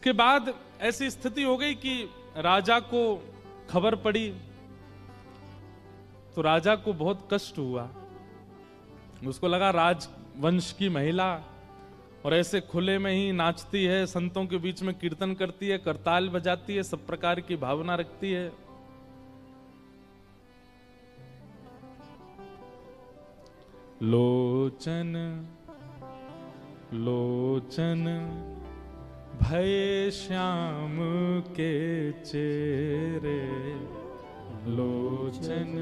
उसके बाद ऐसी स्थिति हो गई कि राजा को खबर पड़ी, तो राजा को बहुत कष्ट हुआ। उसको लगा राजवंश की महिला और ऐसे खुले में ही नाचती है, संतों के बीच में कीर्तन करती है, करताल बजाती है, सब प्रकार की भावना रखती है। लोचन लोचन भय श्याम के चेहरे, लोचन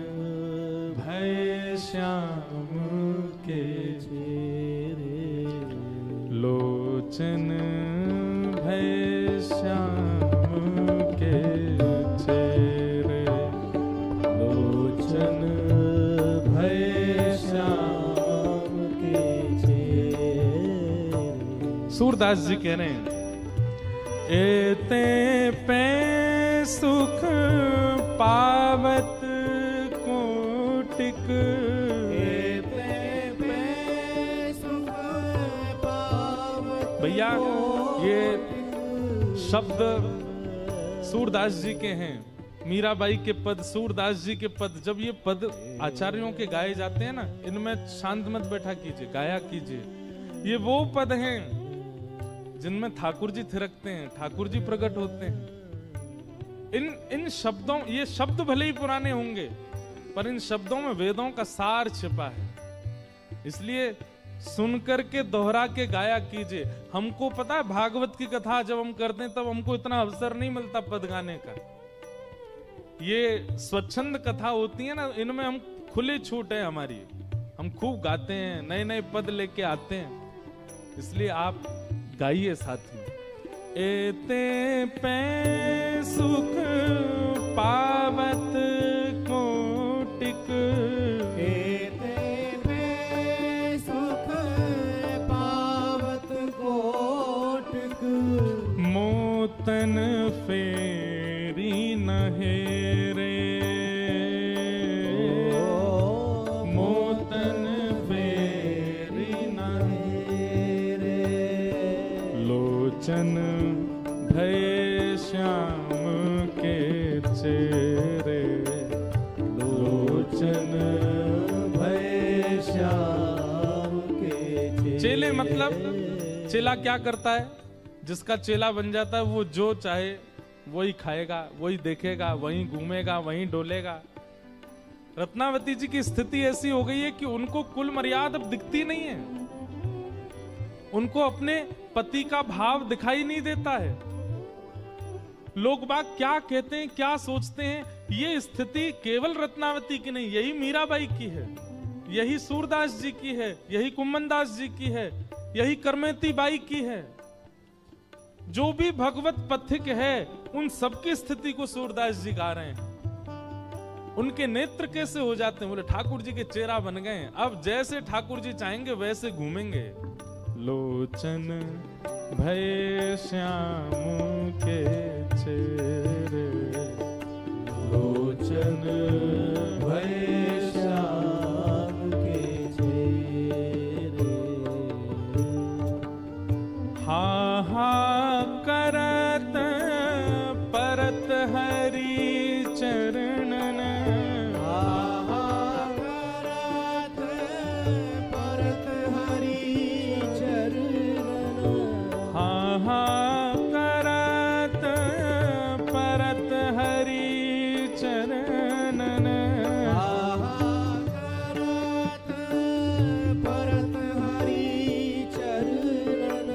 भय श्याम के चेहरे, लोचन भय श्याम के चेहरे, लोचन भय श्याम के चेहरे। सूरदास जी कह रहे हैं, एते पे सुख पावत कोटिक, एते पे सुख पावत। भैया ये शब्द सूरदास जी के हैं, मीराबाई के पद, सूरदास जी के पद। जब ये पद आचार्यों के गाए जाते हैं ना, इनमें शांत मत बैठा कीजिए, गाया कीजिए। ये वो पद हैं जिनमें ठाकुर जी थिरकते हैं, ठाकुर जी प्रकट होते हैं। इन शब्दों, ये शब्द भले ही पुराने होंगे, पर इन शब्दों में वेदों का सार छिपा है। इसलिए सुनकर के दोहरा के गाया कीजिए। हमको पता है, भागवत की कथा जब हम करते हैं तब हमको इतना अवसर नहीं मिलता पद गाने का। ये स्वच्छंद कथा होती है ना, इनमें हम खुली छूट है हमारी, हम खूब गाते हैं, नए नए पद लेके आते हैं। इसलिए आप गाइए साथी। एते पे सुख पावत कोटिक, एते पे सुख पावत कोटिक, मोतन फेरी नहेरे, मोतन फेरी नहेरे, लोचन भय श्याम के चेहरे, लोचन भय श्याम के चेहरे। चेले मतलब, चेला क्या करता है? जिसका चेला बन जाता है वो जो चाहे वही खाएगा, वही देखेगा, वही घूमेगा, वही डोलेगा। रत्नावती जी की स्थिति ऐसी हो गई है कि उनको कुल मर्यादा अब दिखती नहीं है, उनको अपने पति का भाव दिखाई नहीं देता है। लोग बाग क्या कहते हैं, क्या सोचते हैं, ये स्थिति केवल रत्नावती की नहीं, यही मीराबाई की है, यही सूरदास जी की है, यही कुम्मनदास जी की है, यही करमेती बाई की है। जो भी भगवत पथिक है उन सबकी स्थिति को सूरदास जी गा रहे हैं। उनके नेत्र कैसे हो जाते हैं? बोले ठाकुर जी के चेहरा बन गए, अब जैसे ठाकुर जी चाहेंगे वैसे घूमेंगे। लोचन भय श्याम के चेहरे, लोचन भय श्याम के चेहरे, हा हा करत परत हरि चरणन, हा हा करत परत हरि चरणन, हा हा करत परत हरि चरणन, हा हा करत परत हरि चरणन,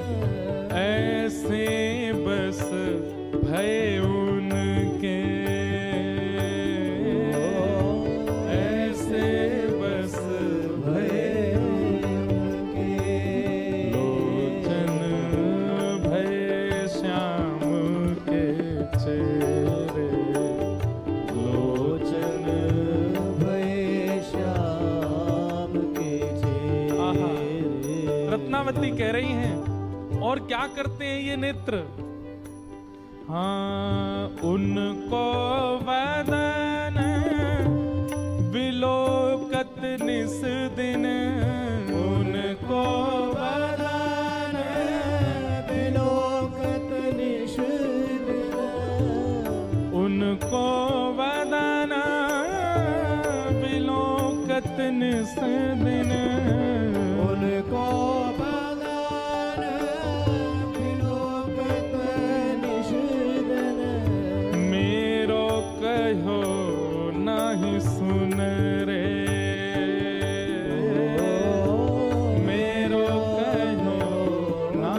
ऐसे बस भय उनके, ऐसे बस भय उनके, लोचन भय श्याम के चेहरे, लोचन भय श्याम के चेहरे। रत्नावती कह रही हैं, और क्या करते हैं ये नेत्र? हाँ, उनको वदन विलोकत निस दिन, उनको वदन विलोकत निस निस दिन उनको बदन विलोकत निस दिन मेरो कहो नहीं सुन रे मेरो कहो ना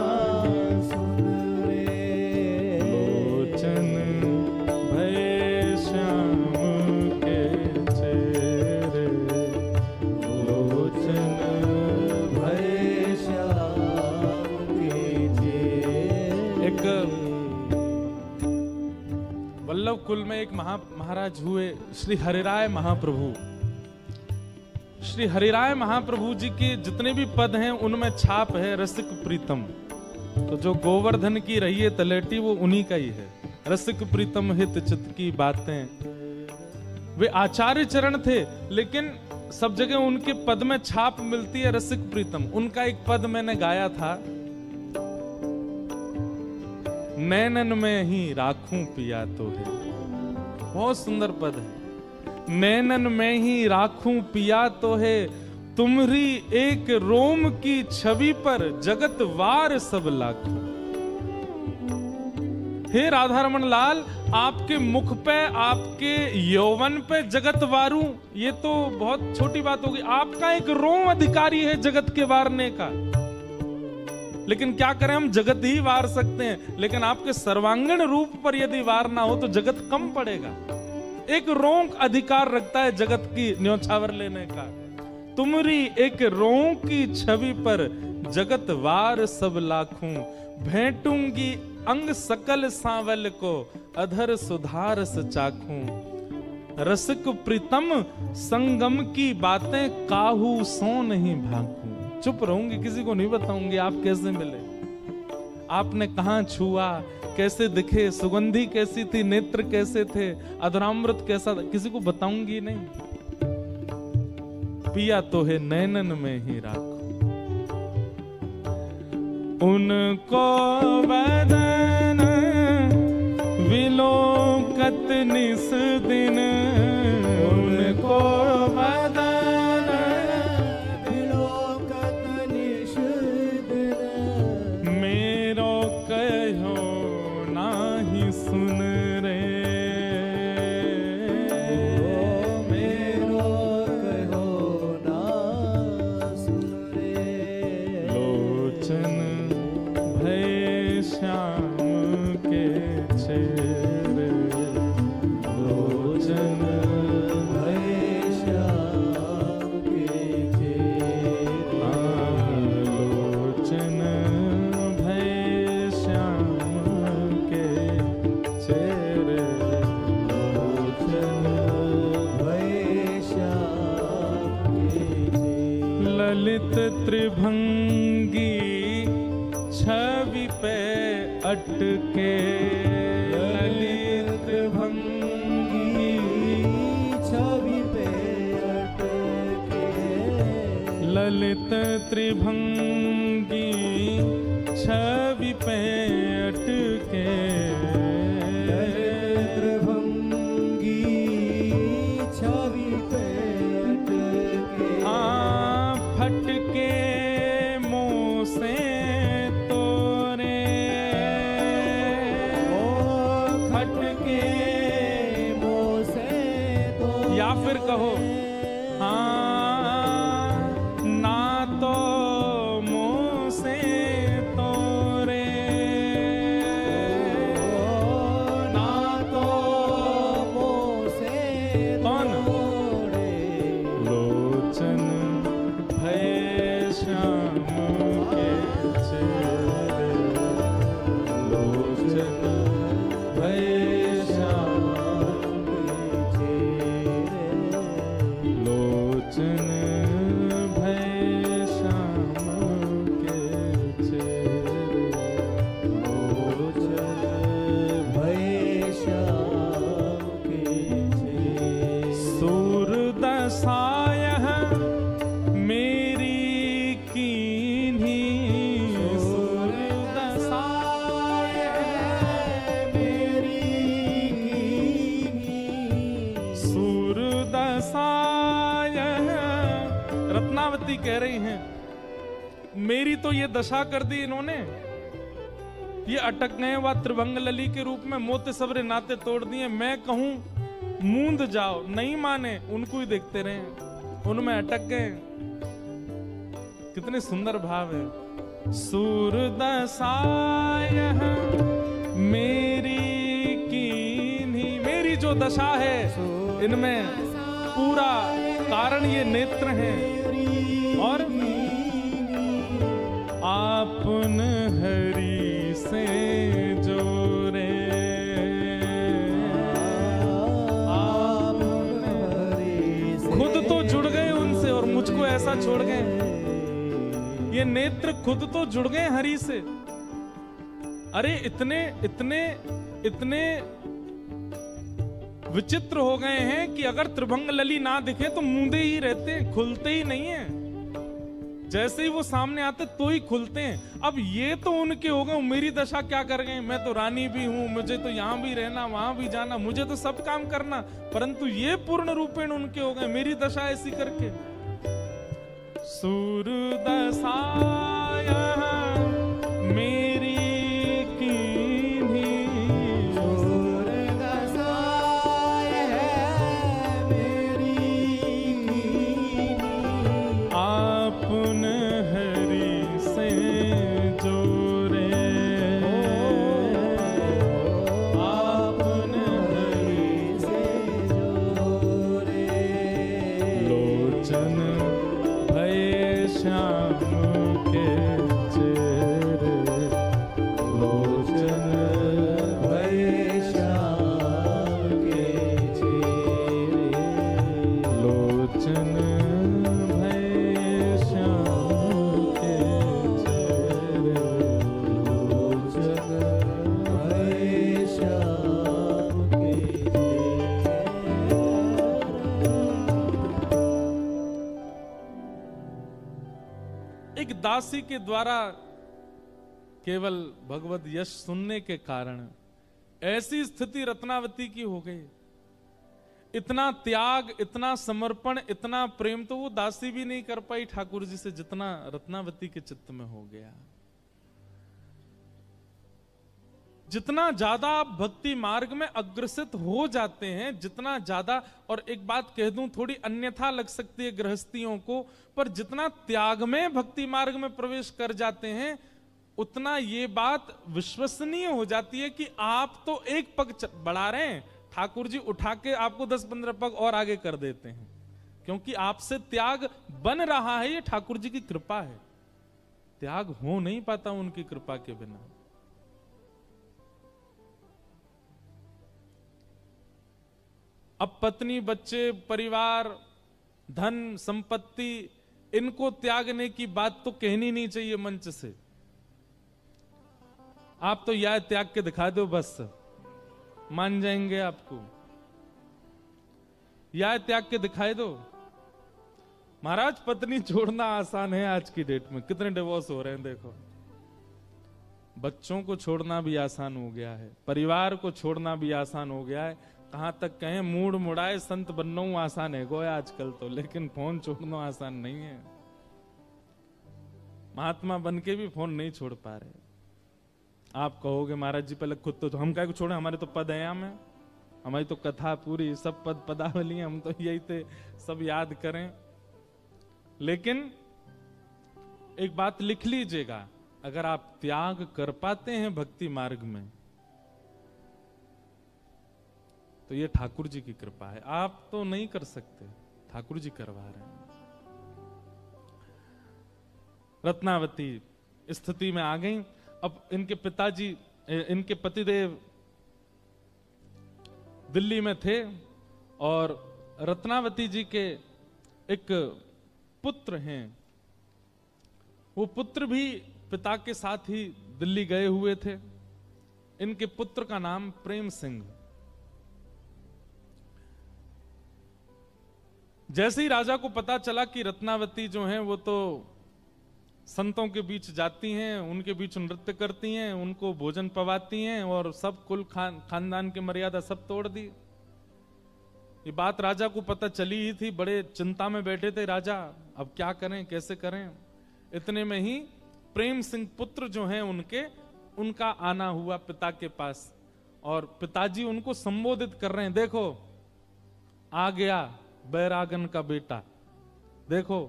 सुन रे लोचन भय श्याम के चेहरे लोचन भय श्याम के चेहरे। एक वल्लभ कुल में एक महाराज हुए श्री हरिराय महाप्रभु। श्री हरिराय महाप्रभु जी के जितने भी पद हैं उनमें छाप है रसिक प्रीतम। तो जो गोवर्धन की रही है तलेटी वो उन्हीं का ही है। रसिक प्रीतम हित चित की बातें। वे आचार्य चरण थे लेकिन सब जगह उनके पद में छाप मिलती है रसिक प्रीतम। उनका एक पद मैंने गाया था, नैनन में ही राखूं पिया तो है। बहुत सुंदर पद है। नैनन में ही राखूं पिया तो है, तुम्हरी एक रोम की छवि पर जगत वार सब लाखों। हे राधा रमन लाल, आपके मुख पे, आपके यौवन पे जगत वारू, ये तो बहुत छोटी बात होगी। आपका एक रोम अधिकारी है जगत के वारने का। लेकिन क्या करें, हम जगत ही वार सकते हैं, लेकिन आपके सर्वांगीण रूप पर यदि वार ना हो तो जगत कम पड़ेगा। एक रोंक अधिकार रखता है जगत की न्योछावर लेने का। तुमरी एक रों की छवि पर जगत वार सब लाखों, भेंटूंगी अंग सकल सांवल को, अधर सुधारस चाखूं। रसिक प्रीतम संगम की बातें काहू सो नहीं भाकूं। चुप रहूंगी, किसी को नहीं बताऊंगी आप कैसे मिले, आपने कहां छुआ, कैसे दिखे, सुगंधी कैसी थी, नेत्र कैसे थे, अधरामृत कैसा था, किसी को बताऊंगी नहीं। पिया तो है नैनन में ही राखो, उनको वदन विलोकत निस दिन, उनको वदन विलोकत निस दिन, मेरो कहो नाही सुन रे, मेरो कहो ना सुन रे। लोचन भय श्याम के चेहरे, लोचन भय श्याम के चेहरे, लोचन भय श्याम के चेहरे, लोचन भय श्याम के चेहरे। ललित त्रिभंगी छवि पे अटके, ललित त्रिभंगी छवि पे अटके, ललित त्रिभंगी छवि पे अटके, त्रिभंगी छवि पे अटके, फटके मुंह से तोरे, फटके मुंह से तो, या फिर कहो हाँ ना तो मुंह से तोरे, ना तो मुंह से कौन? तोड़े। लोचन भय श्याम के चेहरे, लोचन भय श्याम, चेहरे, लोचन रत्नावती कह रही हैं, मेरी तो ये दशा कर दी इन्होंने, ये अटक गए वह त्रिभंग लली के रूप में, मोते सबरे नाते तोड़ दिए। मैं कहूं मूंद जाओ, नहीं माने, उनको ही देखते रहे, उनमें अटक गए। कितने सुंदर भाव है। सूरदशाय मेरी कीन्ही, मेरी जो दशा है इनमें पूरा कारण ये नेत्र हैं। और आपन हरि से जोरे, खुद तो जुड़ गए उनसे और मुझको ऐसा छोड़ गए। ये नेत्र खुद तो जुड़ गए हरि से। अरे इतने इतने इतने विचित्र हो गए हैं कि अगर त्रिभंग लली ना दिखे तो मूंदे ही रहते हैं, खुलते ही नहीं है। जैसे ही वो सामने आते तो ही खुलते हैं। अब ये तो उनके हो गए, मेरी दशा क्या कर गए? मैं तो रानी भी हूं, मुझे तो यहां भी रहना, वहां भी जाना, मुझे तो सब काम करना, परंतु ये पूर्ण रूपेण उनके हो गए, मेरी दशा ऐसी करके। सूरदशाय मेरी कीन्ही, सूरदशाय मेरी कीन्ही, आपन हरि से जोरे, आपन हरि से जोरे। लोचन श्याम के चेहरे, लोचन भय श्याम के चेहरे, लोचन भय श्याम के चेहरे, लोचन भय श्याम के चेहरे। एक दासी के द्वारा केवल भगवत यश सुनने के कारण ऐसी स्थिति रत्नावती की हो गई। इतना त्याग, इतना समर्पण, इतना प्रेम तो वो दासी भी नहीं कर पाई ठाकुर जी से, जितना रत्नावती के चित्त में हो गया। जितना ज्यादा आप भक्ति मार्ग में अग्रसित हो जाते हैं, जितना ज्यादा, और एक बात कह दूं, थोड़ी अन्यथा लग सकती है गृहस्थियों को, पर जितना त्याग में भक्ति मार्ग में प्रवेश कर जाते हैं, उतना ये बात विश्वसनीय हो जाती है कि आप तो एक पग बढ़ा रहे हैं, ठाकुर जी उठा के आपको 10-15 पग और आगे कर देते हैं, क्योंकि आपसे त्याग बन रहा है। ये ठाकुर जी की कृपा है, त्याग हो नहीं पाता उनकी कृपा के बिना। अब पत्नी, बच्चे, परिवार, धन, संपत्ति, इनको त्यागने की बात तो कहनी नहीं चाहिए मंच से। आप तो यह त्याग के दिखा दो, बस मान जाएंगे आपको। यह त्याग के दिखाए दो। महाराज, पत्नी छोड़ना आसान है आज की डेट में, कितने डिवोर्स हो रहे हैं देखो। बच्चों को छोड़ना भी आसान हो गया है, परिवार को छोड़ना भी आसान हो गया है। कहां तक कहें, मूड मुड़ाए संत बनना आसान है गोया आजकल तो, लेकिन फोन छोड़ना आसान नहीं है। महात्मा बन के भी फोन नहीं छोड़ पा रहे। आप कहोगे महाराज जी पहले खुद तो हम क्या को छोड़े, हमारे तो पद है, में हमारी तो कथा पूरी, सब पद पदावली, हम तो यही थे, सब याद करें। लेकिन एक बात लिख लीजिएगा, अगर आप त्याग कर पाते हैं भक्ति मार्ग में, तो ये ठाकुर जी की कृपा है। आप तो नहीं कर सकते, ठाकुर जी करवा रहे हैं। रत्नावती स्थिति में आ गई। अब इनके पिताजी, इनके पतिदेव दिल्ली में थे, और रत्नावती जी के एक पुत्र हैं, वो पुत्र भी पिता के साथ ही दिल्ली गए हुए थे। इनके पुत्र का नाम प्रेम सिंह। जैसे ही राजा को पता चला कि रत्नावती जो हैं वो तो संतों के बीच जाती हैं, उनके बीच नृत्य करती हैं, उनको भोजन पवाती हैं, और सब कुल खानदान की मर्यादा सब तोड़ दी, ये बात राजा को पता चली ही थी, बड़े चिंता में बैठे थे राजा, अब क्या करें, कैसे करें। इतने में ही प्रेम सिंह पुत्र जो हैं उनका आना हुआ पिता के पास, और पिताजी उनको संबोधित कर रहे हैं, देखो आ गया बैरागन का बेटा, देखो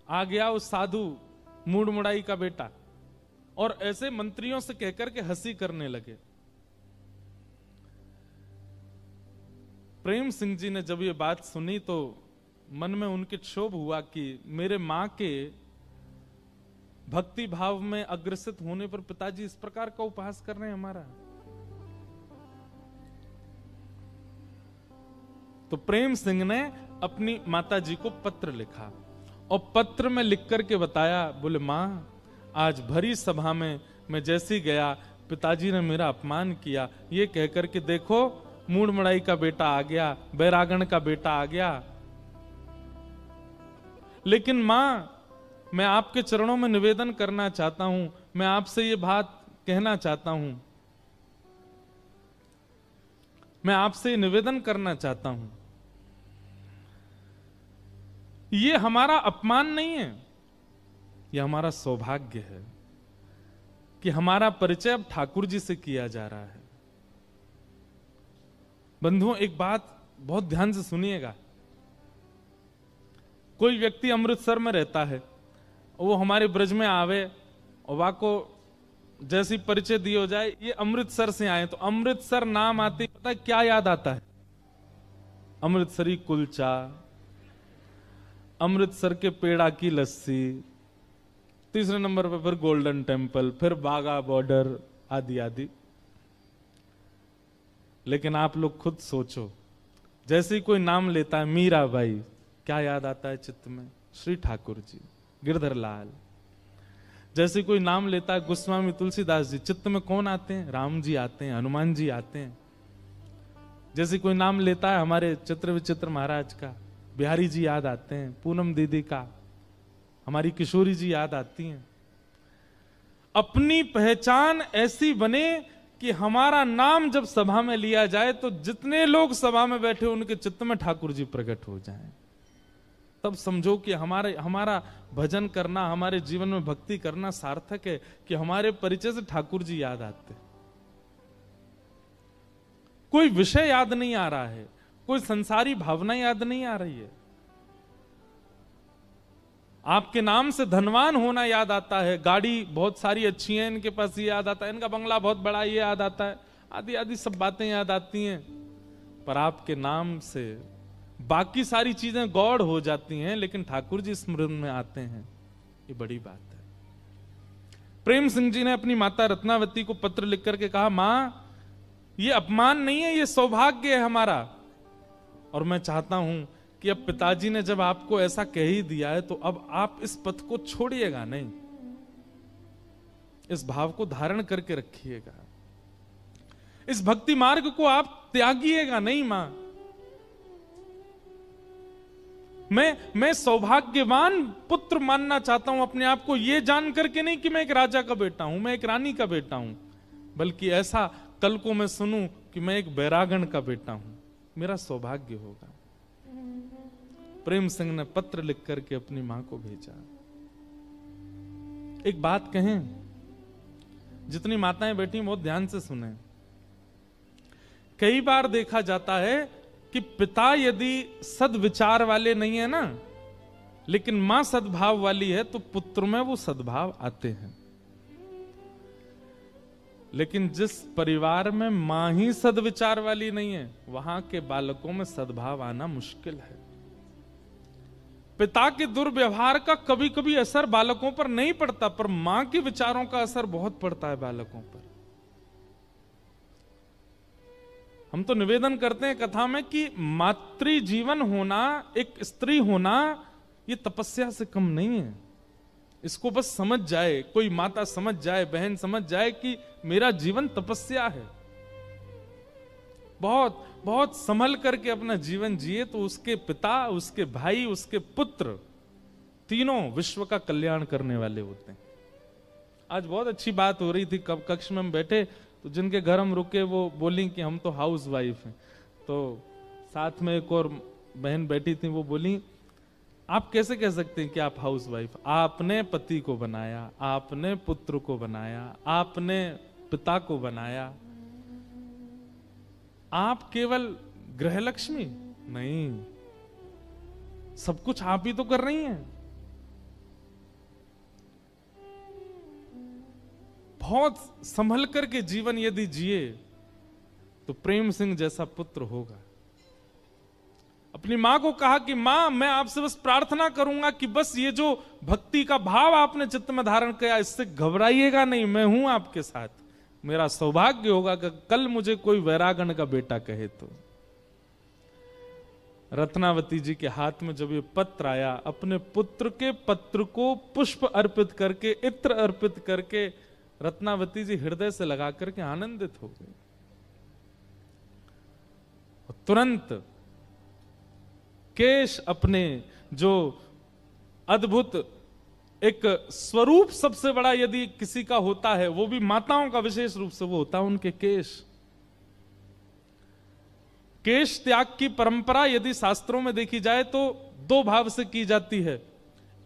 आ गया उस साधु मूड मुड़ाई का बेटा। और ऐसे मंत्रियों से कहकर के हंसी करने लगे। प्रेम सिंह जी ने जब ये बात सुनी तो मन में उनके क्षोभ हुआ कि मेरे मां के भक्ति भाव में अग्रसित होने पर पिताजी इस प्रकार का उपहास कर रहे हैं हमारा। तो प्रेम सिंह ने अपनी माता जी को पत्र लिखा और पत्र में लिख करके बताया, बोले मां, आज भरी सभा में मैं जैसी गया पिताजी ने मेरा अपमान किया, ये कहकर के देखो मूड मड़ाई का बेटा आ गया, बैरागण का बेटा आ गया। लेकिन मां, मैं आपके चरणों में निवेदन करना चाहता हूं, मैं आपसे ये बात कहना चाहता हूं, मैं आपसे निवेदन करना चाहता हूं, ये हमारा अपमान नहीं है, ये हमारा सौभाग्य है कि हमारा परिचय अब ठाकुर जी से किया जा रहा है। बंधुओं, एक बात बहुत ध्यान से सुनिएगा। कोई व्यक्ति अमृतसर में रहता है, वो हमारे ब्रज में आवे और वाको जैसी परिचय दी हो जाए, ये अमृतसर से आए, तो अमृतसर नाम आते पता है क्या याद आता है? अमृतसरी कुलचा, अमृतसर के पेड़ा की लस्सी, तीसरे नंबर पर फिर गोल्डन टेम्पल, फिर बागा बॉर्डर आदि आदि। लेकिन आप लोग खुद सोचो, जैसे ही कोई नाम लेता है मीराबाई, क्या याद आता है चित्त में? श्री ठाकुर जी, गिरधर लाल। जैसे कोई नाम लेता है गोस्वामी तुलसीदास जी, चित्त में कौन आते हैं? राम जी आते हैं, हनुमान जी आते हैं। जैसे कोई नाम लेता है हमारे चित्र विचित्र महाराज का, बिहारी जी याद आते हैं, पूनम दीदी का, हमारी किशोरी जी याद आती हैं। अपनी पहचान ऐसी बने कि हमारा नाम जब सभा में लिया जाए तो जितने लोग सभा में बैठे उनके चित्त में ठाकुर जी प्रकट हो जाएं। तब समझो कि हमारा भजन करना, हमारे जीवन में भक्ति करना सार्थक है कि हमारे परिचय से ठाकुर जी याद आते। कोई विषय याद नहीं आ रहा है, कोई संसारी भावना याद नहीं आ रही है। आपके नाम से धनवान होना याद आता है, गाड़ी बहुत सारी अच्छी है इनके पास, ये याद आता है, इनका बंगला बहुत बड़ा ये याद आता है, आदि आदि सब बातें याद आती हैं। पर आपके नाम से बाकी सारी चीजें गौड़ हो जाती हैं, लेकिन ठाकुर जी स्मरण में आते हैं, ये बड़ी बात है। प्रेम सिंह जी ने अपनी माता रत्नावती को पत्र लिख करके कहा, मां, ये अपमान नहीं है, ये सौभाग्य है हमारा। और मैं चाहता हूं कि अब पिताजी ने जब आपको ऐसा कह ही दिया है तो अब आप इस पथ को छोड़िएगा नहीं, इस भाव को धारण करके रखिएगा, इस भक्ति मार्ग को आप त्यागिएगा नहीं। मां, मैं सौभाग्यवान पुत्र मानना चाहता हूं अपने आप को, ये जान करके नहीं कि मैं एक राजा का बेटा हूं, मैं एक रानी का बेटा हूं, बल्कि ऐसा कल को मैं सुनूं कि मैं एक बैरागण का बेटा हूं, मेरा सौभाग्य होगा। प्रेम सिंह ने पत्र लिख करके अपनी मां को भेजा। एक बात कहें, जितनी माताएं बैठी बहुत ध्यान से सुने। कई बार देखा जाता है कि पिता यदि सद्विचार वाले नहीं है ना, लेकिन मां सद्भाव वाली है, तो पुत्र में वो सद्भाव आते हैं। लेकिन जिस परिवार में मां ही सद्विचार वाली नहीं है, वहां के बालकों में सद्भाव आना मुश्किल है। पिता के दुर्व्यवहार का कभी कभी असर बालकों पर नहीं पड़ता, पर मां के विचारों का असर बहुत पड़ता है बालकों पर। हम तो निवेदन करते हैं कथा में कि मातृ जीवन होना, एक स्त्री होना, ये तपस्या से कम नहीं है। इसको बस समझ जाए, कोई माता समझ जाए, बहन समझ जाए कि मेरा जीवन तपस्या है, बहुत बहुत संभल करके अपना जीवन जिए, तो उसके पिता, उसके भाई, उसके पुत्र, तीनों विश्व का कल्याण करने वाले होते हैं। आज बहुत अच्छी बात हो रही थी, कब कक्ष में हम बैठे तो जिनके घर हम रुके वो बोली कि हम तो हाउस वाइफ हैं, तो साथ में एक और बहन बैठी थी, वो बोली आप कैसे कह सकते हैं कि आप हाउस वाइफ? आपने पति को बनाया, आपने पुत्र को बनाया, आपने पिता को बनाया, आप केवल गृहलक्ष्मी नहीं, सब कुछ आप ही तो कर रही हैं। बहुत संभल करके जीवन यदि जिए तो प्रेम सिंह जैसा पुत्र होगा। अपनी मां को कहा कि मां, मैं आपसे बस प्रार्थना करूंगा कि बस ये जो भक्ति का भाव आपने चित्त में धारण किया, इससे घबराइएगा नहीं, मैं हूं आपके साथ। मेरा सौभाग्य होगा कि कल मुझे कोई वैरागण का बेटा कहे तो। रत्नावती जी के हाथ में जब ये पत्र आया, अपने पुत्र के पत्र को पुष्प अर्पित करके, इत्र अर्पित करके रत्नावती जी हृदय से लगा करके आनंदित हो गई। तुरंत केश अपने जो अद्भुत एक स्वरूप सबसे बड़ा यदि किसी का होता है, वो भी माताओं का विशेष रूप से वो होता है उनके केश। केश त्याग की परंपरा यदि शास्त्रों में देखी जाए तो दो भाव से की जाती है।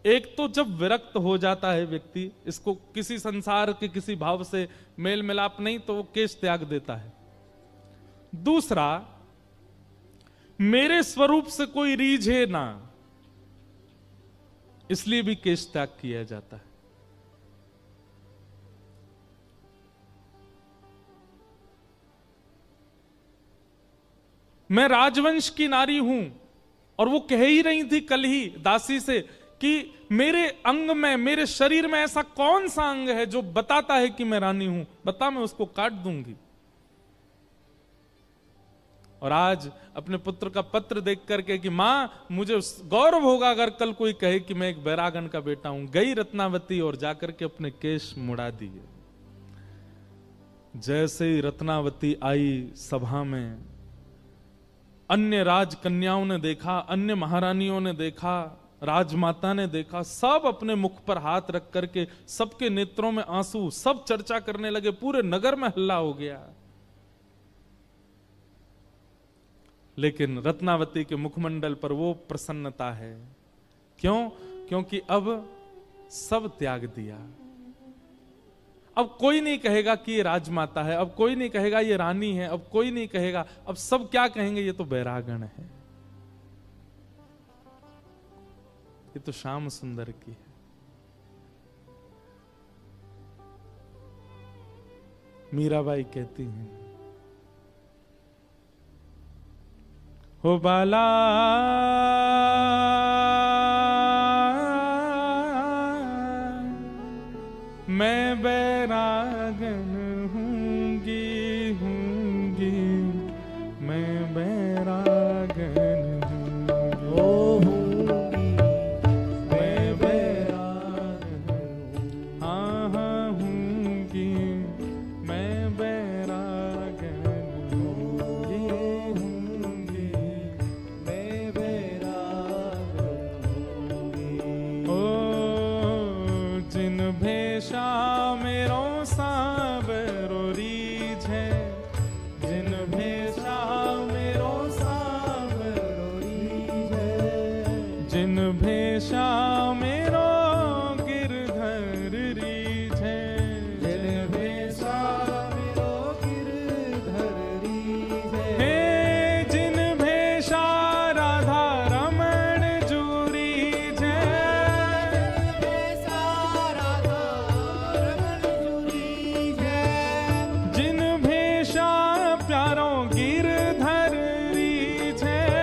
एक तो जब विरक्त हो जाता है व्यक्ति, इसको किसी संसार के किसी भाव से मेल मिलाप नहीं, तो वो केश त्याग देता है। दूसरा, मेरे स्वरूप से कोई रीझे ना, इसलिए भी केश त्याग किया जाता है। मैं राजवंश की नारी हूं, और वो कह ही रही थी कल ही दासी से कि मेरे अंग में, मेरे शरीर में ऐसा कौन सा अंग है जो बताता है कि मैं रानी हूं, बता, मैं उसको काट दूंगी। और आज अपने पुत्र का पत्र देख करके कि मां, मुझे गौरव होगा अगर कल कोई कहे कि मैं एक बैरागन का बेटा हूं। गई रत्नावती और जाकर के अपने केश मुड़ा दिए। जैसे ही रत्नावती आई सभा में, अन्य राजकन्याओं ने देखा, अन्य महारानियों ने देखा, राजमाता ने देखा, सब अपने मुख पर हाथ रख करके, सबके नेत्रों में आंसू, सब चर्चा करने लगे, पूरे नगर में हल्ला हो गया। लेकिन रत्नावती के मुखमंडल पर वो प्रसन्नता है। क्यों? क्योंकि अब सब त्याग दिया। अब कोई नहीं कहेगा कि ये राजमाता है, अब कोई नहीं कहेगा ये रानी है, अब कोई नहीं कहेगा, अब सब क्या कहेंगे, ये तो बैरागण है, ये तो श्याम सुंदर की है। मीराबाई कहती हैं, हो बाला मैं बैरागन हूंगी, मैं बैरागन हूंगी, मैं बैरागन हूँ, हाँ हूंगी, मैं बैरागन हूंगी, मैं बैरागन हूंगी। ओ जिन भेषा मेरो साबरो रीझ है, जिन भेषा मेरो साबरो रीझ है, जिन भेषा मेरो गिरधर रीझ है, जिन भेषा मेरो गिरधर रीझ है, जिन भेषा राधा रमण जू रीझ है, जिन भेषा प्यारो गिरधर रीझ है,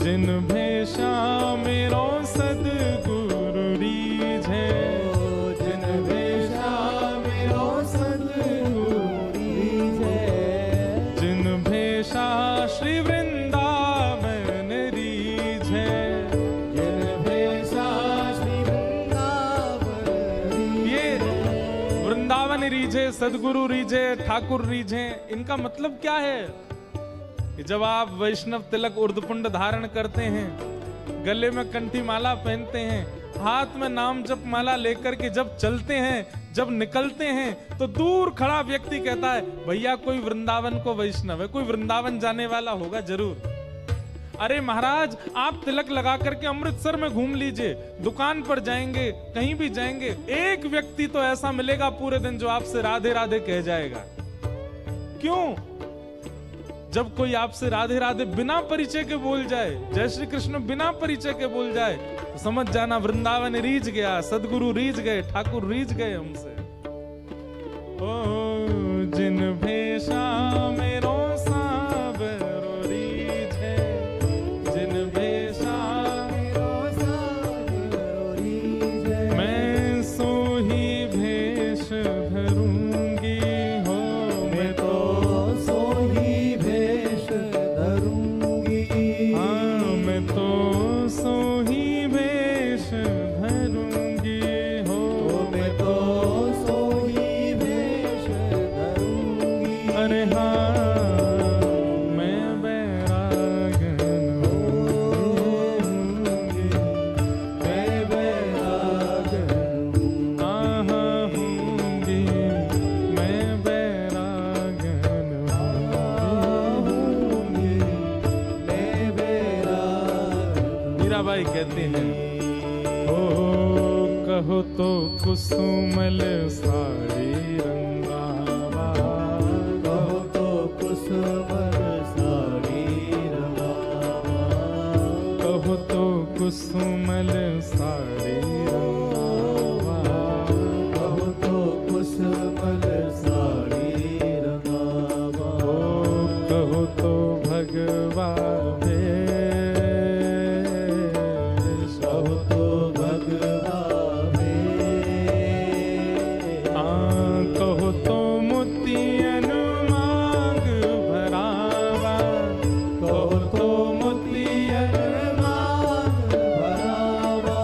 जिन भेषा मेरो सद्गुरु रीझ है, जिन भेषा मेरो सद्गुरु रीझ है, जिन भेषा श्री वृंदावन रीझ है, जिन भेषा श्री वृंदावन रीझ है। वृंदावन रीझे, सदगुरु रीझे, ठाकुर रीझे, इनका मतलब क्या है कि जब आप वैष्णव तिलक उर्दपुंड धारण करते हैं, गले में कंठी माला पहनते हैं, हाथ में नाम जप माला लेकर के जब चलते हैं, जब निकलते हैं, तो दूर खड़ा व्यक्ति कहता है भैया कोई वृंदावन को वैष्णव है, कोई वृंदावन जाने वाला होगा जरूर। अरे महाराज आप तिलक लगा करके अमृतसर में घूम लीजिए, दुकान पर जाएंगे, कहीं भी जाएंगे, एक व्यक्ति तो ऐसा मिलेगा पूरे दिन जो आपसे राधे राधे कह जाएगा। क्यों? जब कोई आपसे राधे राधे बिना परिचय के बोल जाए, जय श्री कृष्ण बिना परिचय के बोल जाए, तो समझ जाना वृंदावन रीझ गया, सदगुरु रीझ गए, ठाकुर रीझ गए हमसे। ओ जिन भेषा मेरो साबरो रीझे, जिन भेषा मेरो साबरो रीझे, मैं सो ही भेष धरूंगी हो, मैं तो सो ही भेष धरूंगी, हाँ मैं तो सो ही भेष धरूंगी हो, मैं तो सो ही भेष धरूंगी। अरे हाँ मैं बैरागन होंगी, मैं बैरागन हाँ होंगी, मैं बैरागन होंगी, मैं बैरागन। मीराबाई कहती हैं ओ कहो तो कुसुमल साड़ी रंगावा, कहो तो कुसुमल साड़ी रंगावा, कहो तो कुसुमल साड़ी रंगावा, कहो तो कुसुमल साड़ी रंगावा, ओ कहो तो भगवा भेष, कहो तो भगवा कहो तो मोतियन मांग भरावा, कहो तो मोतियन मांग भरावा,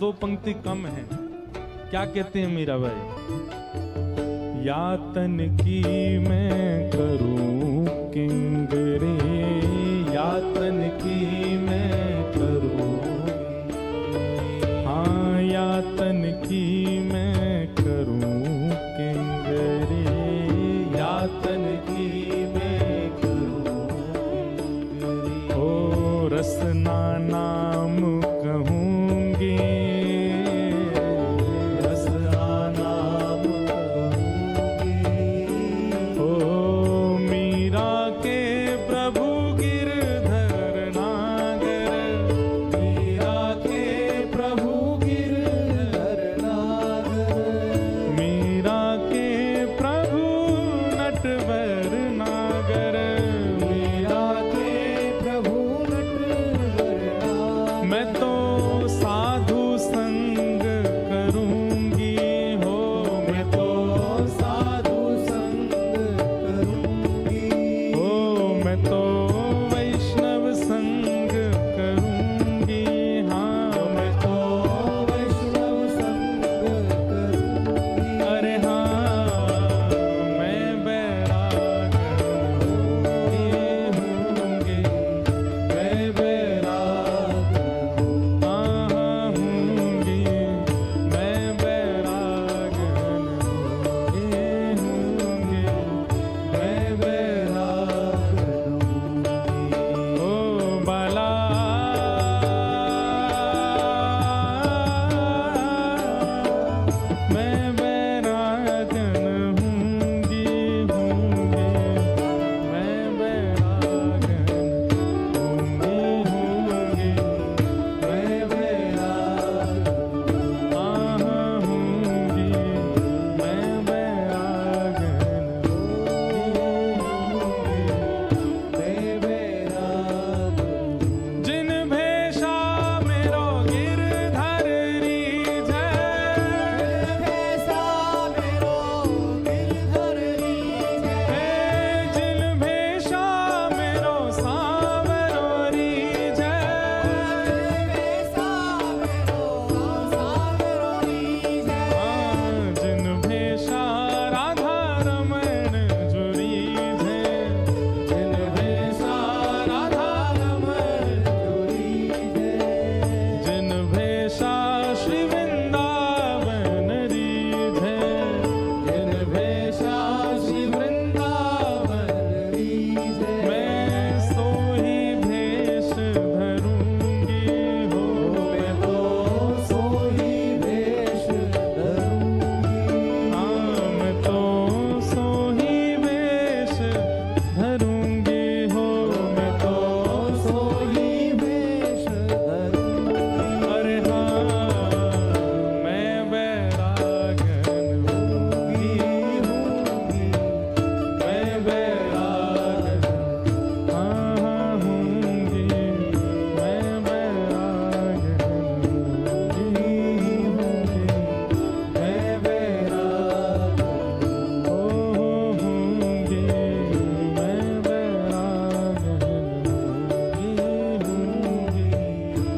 दो पंक्ति कम है। क्या कहते हैं मीराबाई? यातन की मैं करूं किंगरे, यातन की मैं करूं, हाँ यातन की मैं करूं किंगरे, यातन की मैं करूं किंगरे। ओ रसना नाम कहूंगी, रसना नाम कहूंगी। ओ मीरा के प्रभु गिरधर नागर, मीरा के प्रभु गिरधर नागर, मीरा के प्रभु नटवर नागर, मीरा के प्रभु नटवर नागर। मैं तो साधु संग करूंगी हो, मैं तो साधु संग करूंगी हो, मैं तो वैष्णव संग करूंगी, हाँ मैं तो वैष्णव संग करूंगी। अरे हाँ मैं बैराग होंगी, मैं बैराग हाँ होंगी, मैं बैराग होंगी, मैं बैराग होंगी। ओ बाला मैं बैरागन होंगी, मैं बैरागन होंगी, मैं बैरागन होंगी, मैं बैरागन मैं बैरागन। जिन भेषा मेरो गिरधर रीझै, भेषा मेरो गिरधर रीझै, जिन भेषा मेरो सांवरो रीझै, भेषा मेरो सांवरो रीझै, जिन भेषा राधा रमण जो रीझै, जिन भेषा राधा रमण जो रीझै, जिन भेषा श्री वृंदावन रीझै, जिन भेषा श्री वृंदावन रीझै। मैं सोही भेष धरूंगी हो, मैं तो सोही भेष धरूंगी, हाँ मैं तो सोही भेष धरूंगी हो, मैं तो सोही भेष धरूंगी। अरे हाँ मैं बैरागन होंगी, मैं बैरागन हाँ होंगी, मैं बैरागन होंगी, मैं बैरागन होंगी, मैं बैरागन होंगी,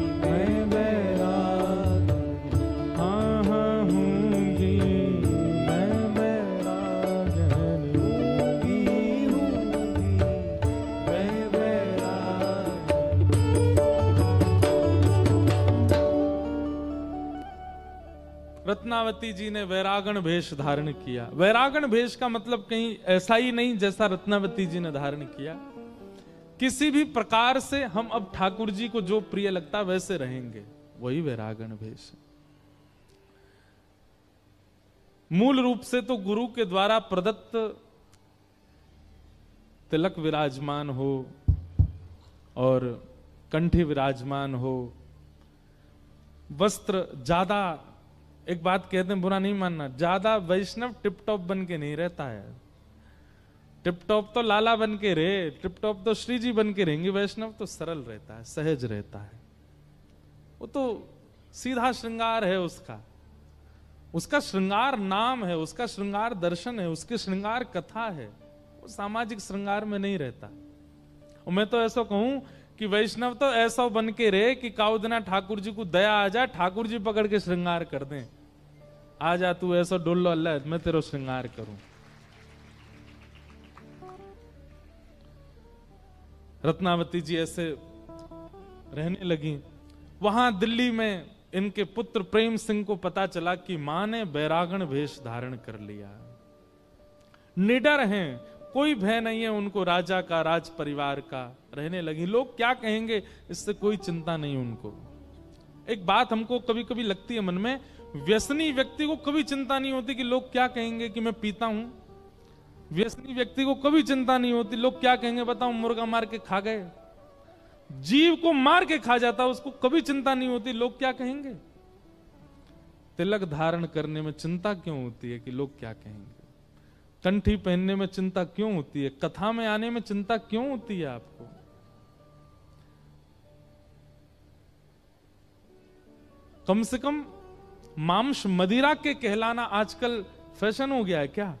मैं बैरागन हाँ होंगी, मैं बैरागन होंगी, मैं बैरागन। रत्नावती जी ने वैरागण भेष धारण किया। वैरागण भेष का मतलब कहीं ऐसा ही नहीं जैसा रत्नावती जी ने धारण किया। किसी भी प्रकार से हम अब ठाकुर जी को जो प्रिय लगता वैसे रहेंगे, वही वैरागण भेष है। मूल रूप से तो गुरु के द्वारा प्रदत्त तिलक विराजमान हो और कंठी विराजमान हो, वस्त्र ज्यादा, एक बात कहते हैं बुरा नहीं मानना, ज्यादा वैष्णव टिप टॉप बन के नहीं रहता है। टिप टॉप तो लाला बन के रहे, टिप टॉप तो श्री जी बन के रहेंगे, वैष्णव तो सरल रहता है, सहज रहता है। वो तो सीधा श्रृंगार है उसका, उसका श्रृंगार नाम है, उसका श्रृंगार दर्शन है, उसकी श्रृंगार कथा है। वो सामाजिक श्रृंगार में नहीं रहता। और मैं तो ऐसा कहूं कि वैष्णव तो ऐसा बन के रहे कि काउदना ठाकुर जी को दया आ जाए, ठाकुर जी पकड़ के श्रृंगार कर दें। आ जा तू ऐसा डोल्लो अल्लाह, मैं तेरा श्रृंगार करूं। रत्नावती जी ऐसे रहने लगी। वहां दिल्ली में इनके पुत्र प्रेम सिंह को पता चला कि मां ने बैरागण वेश धारण कर लिया। निडर हैं, कोई भय नहीं है उनको राजा का, राज परिवार का। रहने लगी, लोग क्या कहेंगे इससे कोई चिंता नहीं उनको। एक बात हमको कभी कभी लगती है मन में, व्यसनी व्यक्ति को कभी चिंता नहीं होती कि लोग क्या कहेंगे कि मैं पीता हूं। व्यसनी व्यक्ति को कभी चिंता नहीं होती लोग क्या कहेंगे, बताओ मुर्गा मार के खा गए। जीव को मार के खा जाता, उसको कभी चिंता नहीं होती लोग क्या कहेंगे। तिलक धारण करने में चिंता क्यों होती है कि लोग क्या कहेंगे। कंठी पहनने में चिंता क्यों होती है, कथा में आने में चिंता क्यों होती है आपको। कम से कम मांस मदिरा के कहलाना आजकल फैशन हो गया है क्या।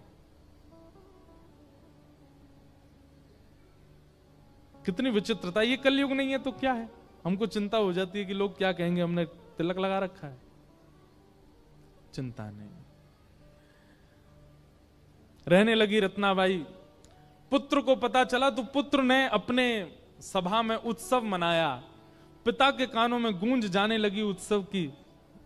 कितनी विचित्रता। ये कलयुग नहीं है तो क्या है, हमको चिंता हो जाती है कि लोग क्या कहेंगे, हमने तिलक लगा रखा है। चिंता नहीं। रहने लगी रत्नाबाई। पुत्र को पता चला तो पुत्र ने अपने सभा में उत्सव मनाया। पिता के कानों में गूंज जाने लगी उत्सव की।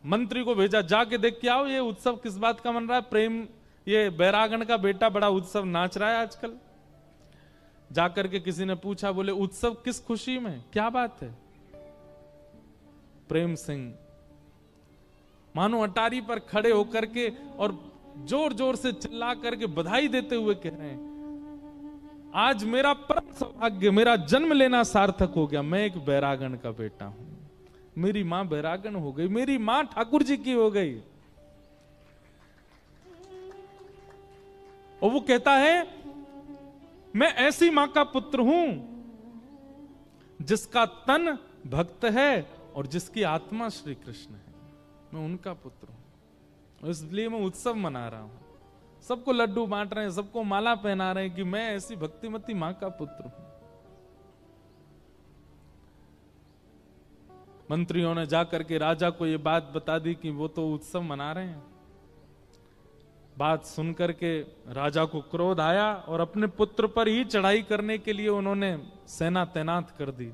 मंत्री को भेजा, जाके देख के आओ ये उत्सव किस बात का मन रहा है। प्रेम, ये बैरागण का बेटा बड़ा उत्सव नाच रहा है आजकल। जाकर के किसी ने पूछा, बोले उत्सव किस खुशी में, क्या बात है। प्रेम सिंह मानो अटारी पर खड़े होकर के और जोर जोर से चिल्ला करके बधाई देते हुए कह रहे हैं, आज मेरा परम सौभाग्य, मेरा जन्म लेना सार्थक हो गया। मैं एक बैरागण का बेटा हूं, मेरी मां बैरागण हो गई, मेरी मां ठाकुर जी की हो गई। और वो कहता है, मैं ऐसी मां का पुत्र हूं जिसका तन भक्त है और जिसकी आत्मा श्री कृष्ण है। मैं उनका पुत्र हूं, इसलिए मैं उत्सव मना रहा हूं। सबको लड्डू बांट रहे हैं, सबको माला पहना रहे हैं कि मैं ऐसी भक्तिमती मां का पुत्र हूं। मंत्रियों ने जाकर के राजा को यह बात बता दी कि वो तो उत्सव मना रहे हैं। बात सुनकर के राजा को क्रोध आया और अपने पुत्र पर ही चढ़ाई करने के लिए उन्होंने सेना तैनात कर दी।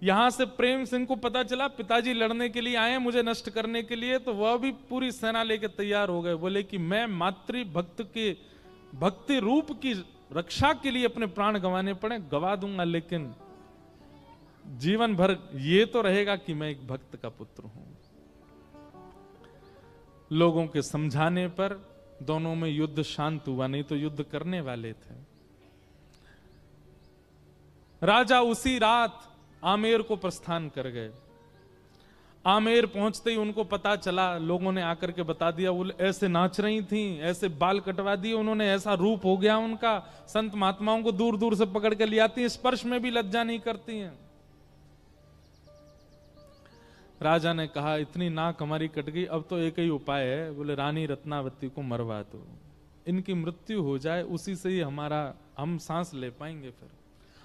यहां से प्रेम सिंह को पता चला पिताजी लड़ने के लिए आए हैं मुझे नष्ट करने के लिए, तो वह भी पूरी सेना लेके तैयार हो गए। बोले कि मैं मातृ भक्त के भक्ति रूप की रक्षा के लिए अपने प्राण गंवाने पड़े गवा दूंगा, लेकिन जीवन भर ये तो रहेगा कि मैं एक भक्त का पुत्र हूं। लोगों के समझाने पर दोनों में युद्ध शांत हुआ, नहीं तो युद्ध करने वाले थे। राजा उसी रात आमेर को प्रस्थान कर गए। आमेर पहुंचते ही उनको पता चला, लोगों ने आकर के बता दिया, वो ऐसे नाच रही थी, ऐसे बाल कटवा दिए उन्होंने, ऐसा रूप हो गया उनका। संत महात्माओं को दूर दूर से पकड़ के ले आती हैं, स्पर्श में भी लज्जा नहीं करती हैं। राजा ने कहा, इतनी नाक हमारी कट गई, अब तो एक ही उपाय है। बोले रानी रत्नावती को मरवा दो, इनकी मृत्यु हो जाए, उसी से ही हम सांस ले पाएंगे। फिर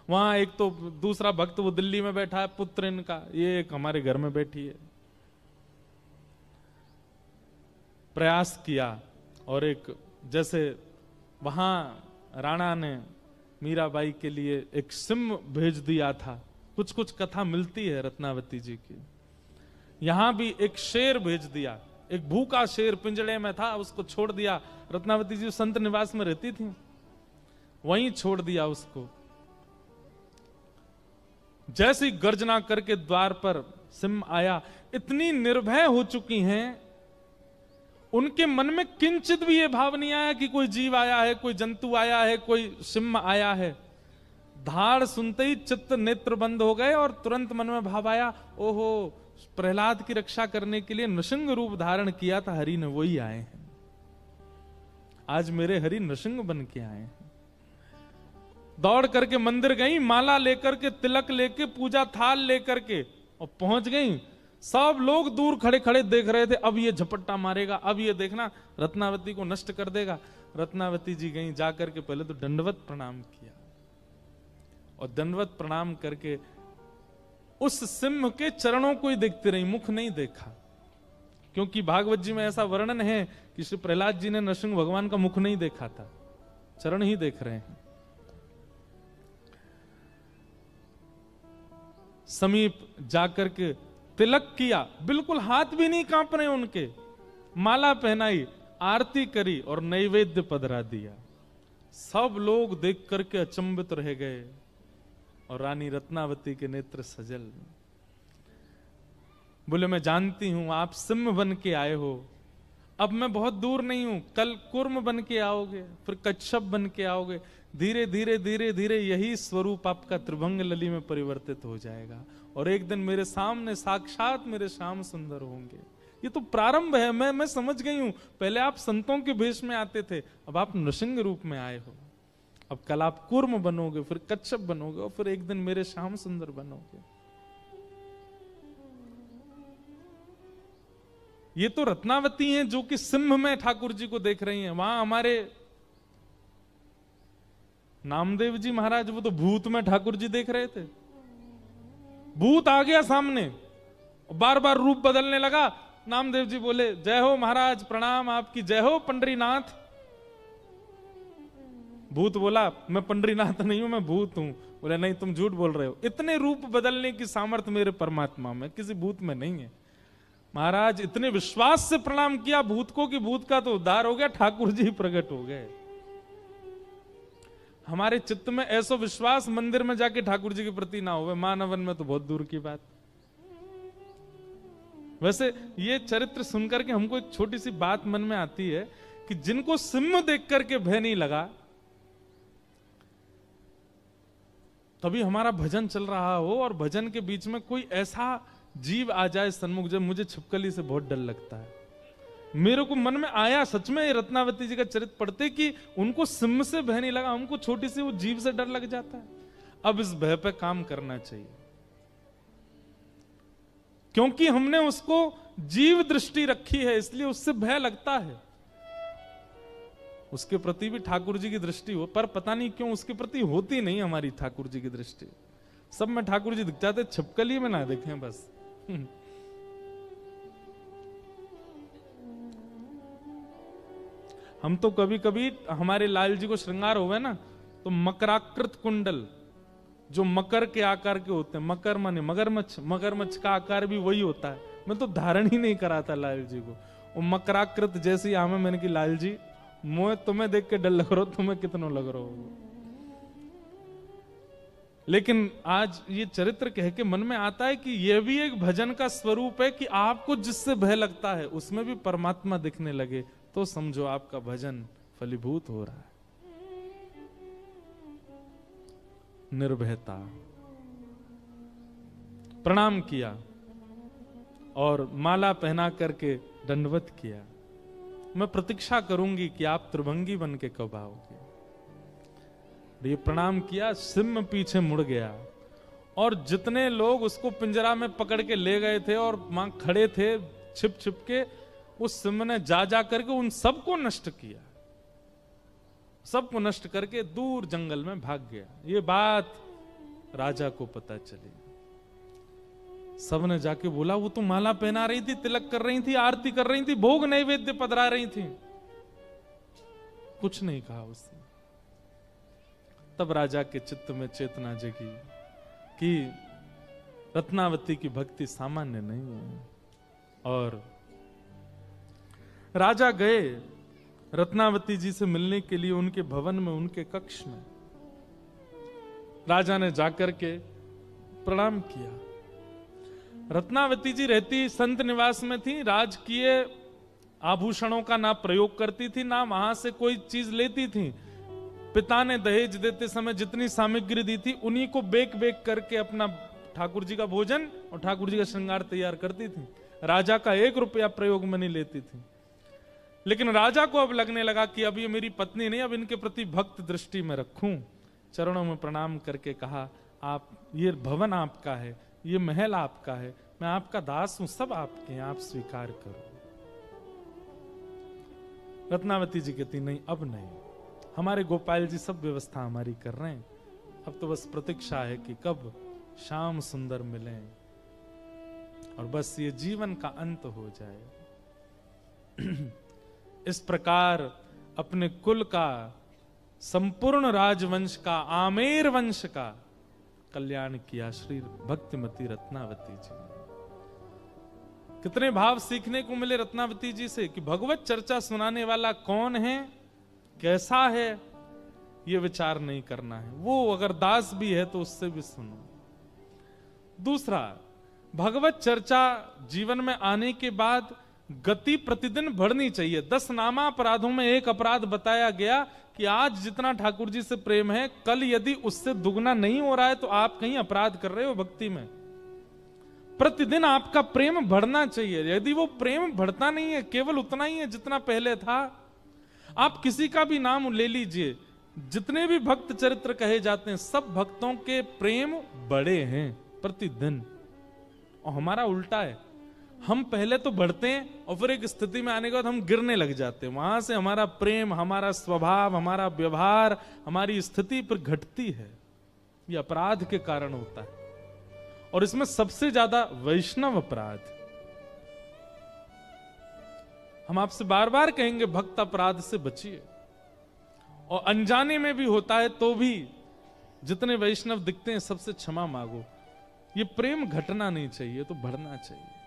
वहां एक तो दूसरा भक्त वो दिल्ली में बैठा है, पुत्र इनका, ये एक हमारे घर में बैठी है। प्रयास किया और एक जैसे वहां राणा ने मीराबाई के लिए एक सिंह भेज दिया था। कुछ कुछ कथा मिलती है रत्नावती जी की। यहां भी एक शेर भेज दिया, एक भूखा शेर पिंजड़े में था, उसको छोड़ दिया। रत्नावती जी संत निवास में रहती थी, वहीं छोड़ दिया उसको। जैसी गर्जना करके द्वार पर सिंह आया, इतनी निर्भय हो चुकी हैं, उनके मन में किंचित भी ये भाव नहीं आया कि कोई जीव आया है, कोई जंतु आया है, कोई सिंह आया है। धाड़ सुनते ही चित्त नेत्र बंद हो गए और तुरंत मन में भाव आया, ओहो, प्रहलाद की रक्षा करने के लिए नृसिंह रूप धारण किया था हरि ने, वही आए हैं। आज मेरे हरि नृसिंह बन के आए हैं। दौड़ करके मंदिर गई, माला लेकर के, तिलक लेके, पूजा थाल लेकर के, और पहुंच गई। सब लोग दूर खड़े खड़े देख रहे थे, अब ये झपट्टा मारेगा, अब ये देखना रत्नावती को नष्ट कर देगा। रत्नावती जी गई, जाकर के पहले तो दंडवत प्रणाम किया, और दंडवत प्रणाम करके उस सिंह के चरणों को ही देखते रही, मुख नहीं देखा। क्योंकि भागवत जी में ऐसा वर्णन है कि श्री प्रहलाद जी ने नरसिंह भगवान का मुख नहीं देखा था, चरण ही देख रहे हैं। समीप जाकर के तिलक किया, बिल्कुल हाथ भी नहीं कांप रहे उनके, माला पहनाई, आरती करी और नैवेद्य पधरा दिया। सब लोग देख करके अचंभित रह गए और रानी रत्नावती के नेत्र सजल। बोले मैं जानती हूं आप सिंह बन के आए हो, अब मैं बहुत दूर नहीं हूं, कल कूर्म बन के आओगे, फिर कच्छप बन के आओगे, धीरे धीरे धीरे धीरे यही स्वरूप आपका त्रिभंग लली में परिवर्तित हो जाएगा और एक दिन मेरे सामने साक्षात मेरे श्याम सुंदर होंगे। ये तो प्रारंभ है, मैं समझ गई हूं। पहले आप संतों के भेष में आते थे, अब आप नृसिंह रूप में आए हो। अब कल आप कूर्म बनोगे, फिर कच्छप बनोगे और फिर एक दिन मेरे श्याम सुंदर बनोगे। ये तो रत्नावती हैं जो कि सिंह में ठाकुर जी को देख रही हैं। वहां हमारे नामदेव जी महाराज वो तो भूत में ठाकुर जी देख रहे थे। भूत आ गया सामने, बार बार रूप बदलने लगा। नामदेव जी बोले जय हो महाराज, प्रणाम आपकी, जय हो पंडरीनाथ। भूत बोला मैं पंडरीनाथ नहीं हूं, मैं भूत हूं। बोले नहीं तुम झूठ बोल रहे हो, इतने रूप बदलने की सामर्थ्य मेरे परमात्मा में, किसी भूत में नहीं है। महाराज इतने विश्वास से प्रणाम किया भूत को कि भूत का तो उद्धार हो गया, ठाकुर जी प्रकट हो गए। हमारे चित्त में ऐसा विश्वास मंदिर में जाके ठाकुर जी के प्रति ना हो, मानवन में तो बहुत दूर की बात। वैसे ये चरित्र सुनकर के हमको एक छोटी सी बात मन में आती है कि जिनको सिंह देख करके भय नहीं लगा, तभी हमारा भजन चल रहा हो और भजन के बीच में कोई ऐसा जीव आ जाए सन्मुख। जब मुझे छिपकली से बहुत डर लगता है, मेरे को मन में आया सच में रत्नावती जी का चरित्र पढ़ते कि उनको सिंह से भय नहीं लगा, हमको छोटी सी वो जीव से डर लग जाता है। अब इस भय पे काम करना चाहिए, क्योंकि हमने उसको जीव दृष्टि रखी है, इसलिए उससे भय लगता है। उसके प्रति भी ठाकुर जी की दृष्टि हो, पर पता नहीं क्यों उसके प्रति होती नहीं हमारी ठाकुर जी की दृष्टि। सब में ठाकुर जी दिख जाते, छिपकली में ना दिखें बस। हम तो कभी कभी हमारे लाल जी को श्रृंगार हुए ना, तो मकराकृत कुंडल जो मकर के आकार के होते हैं, मकर माने मगरमच्छ, मगरमच्छ का आकार भी वही होता है। मैं तो धारण ही नहीं कराता लाल जी को। वो मकराकृत जैसी आमे मैंने की लाल जी मोह तुम्हें देख के डर लग रहा हो, तुम्हें कितना लग रहा हो। लेकिन आज ये चरित्र कह के मन में आता है कि यह भी एक भजन का स्वरूप है कि आपको जिससे भय लगता है उसमें भी परमात्मा दिखने लगे, तो समझो आपका भजन फलीभूत हो रहा है। निर्भयता, प्रणाम किया और माला पहना करके दंडवत किया। मैं प्रतीक्षा करूंगी कि आप त्रिभंगी बन के कब आओगे। ये प्रणाम किया, सिंह पीछे मुड़ गया और जितने लोग उसको पिंजरा में पकड़ के ले गए थे और वहां खड़े थे छिप छिप के, उस सिंह ने जा जा करके उन सबको नष्ट किया, सबको नष्ट करके दूर जंगल में भाग गया। ये बात राजा को पता चली। सबने जाके बोला वो तो माला पहना रही थी, तिलक कर रही थी, आरती कर रही थी, भोग नैवेद्य पधरा रही थी। कुछ नहीं कहा उसने। तब राजा के चित्त में चेतना जगी कि रत्नावती की भक्ति सामान्य नहीं है। और राजा गए रत्नावती जी से मिलने के लिए उनके भवन में, उनके कक्ष में। राजा ने जाकर के प्रणाम किया। रत्नावती जी रहती संत निवास में थी, राजकीय आभूषणों का ना प्रयोग करती थी, ना वहां से कोई चीज लेती थी। पिता ने दहेज देते समय जितनी सामग्री दी थी उन्हीं को बेक बेक करके अपना ठाकुर जी का भोजन और ठाकुर जी का श्रृंगार तैयार करती थी। राजा का 1 रुपया प्रयोग में नहीं लेती थी। लेकिन राजा को अब लगने लगा कि अब ये मेरी पत्नी नहीं, अब इनके प्रति भक्त दृष्टि में रखूं। चरणों में प्रणाम करके कहा, आप, ये भवन आपका है, ये महल आपका है, मैं आपका दास हूं, सब आपके हैं, आप स्वीकार करो। रत्नावती जी कहती नहीं, अब नहीं, हमारे गोपाल जी सब व्यवस्था हमारी कर रहे हैं, अब तो बस प्रतीक्षा है कि कब श्याम सुंदर मिलें और बस ये जीवन का अंत हो जाए। इस प्रकार अपने कुल का, संपूर्ण राजवंश का, आमेर वंश का कल्याण किया श्री भक्तिमती रत्नावती जी। कितने भाव सीखने को मिले रत्नावती जी से कि भगवत चर्चा सुनाने वाला कौन है, कैसा है, ये विचार नहीं करना है। वो अगर दास भी है तो उससे भी सुनो। दूसरा, भगवत चर्चा जीवन में आने के बाद गति प्रतिदिन बढ़नी चाहिए। 10 नामा अपराधों में एक अपराध बताया गया कि आज जितना ठाकुर जी से प्रेम है, कल यदि उससे दुगना नहीं हो रहा है तो आप कहीं अपराध कर रहे हो भक्ति में। प्रतिदिन आपका प्रेम बढ़ना चाहिए। यदि वो प्रेम बढ़ता नहीं है, केवल उतना ही है जितना पहले था, आप किसी का भी नाम ले लीजिए, जितने भी भक्त चरित्र कहे जाते हैं, सब भक्तों के प्रेम बड़े हैं प्रतिदिन। और हमारा उल्टा है, हम पहले तो बढ़ते हैं और फिर एक स्थिति में आने के बाद हम गिरने लग जाते हैं। वहां से हमारा प्रेम, हमारा स्वभाव, हमारा व्यवहार, हमारी स्थिति पर घटती है। ये अपराध के कारण होता है और इसमें सबसे ज्यादा वैष्णव अपराध। हम आपसे बार बार कहेंगे भक्त अपराध से बचिए, और अनजाने में भी होता है तो भी जितने वैष्णव दिखते हैं सबसे क्षमा मांगो। ये प्रेम घटना नहीं चाहिए, तो बढ़ना चाहिए।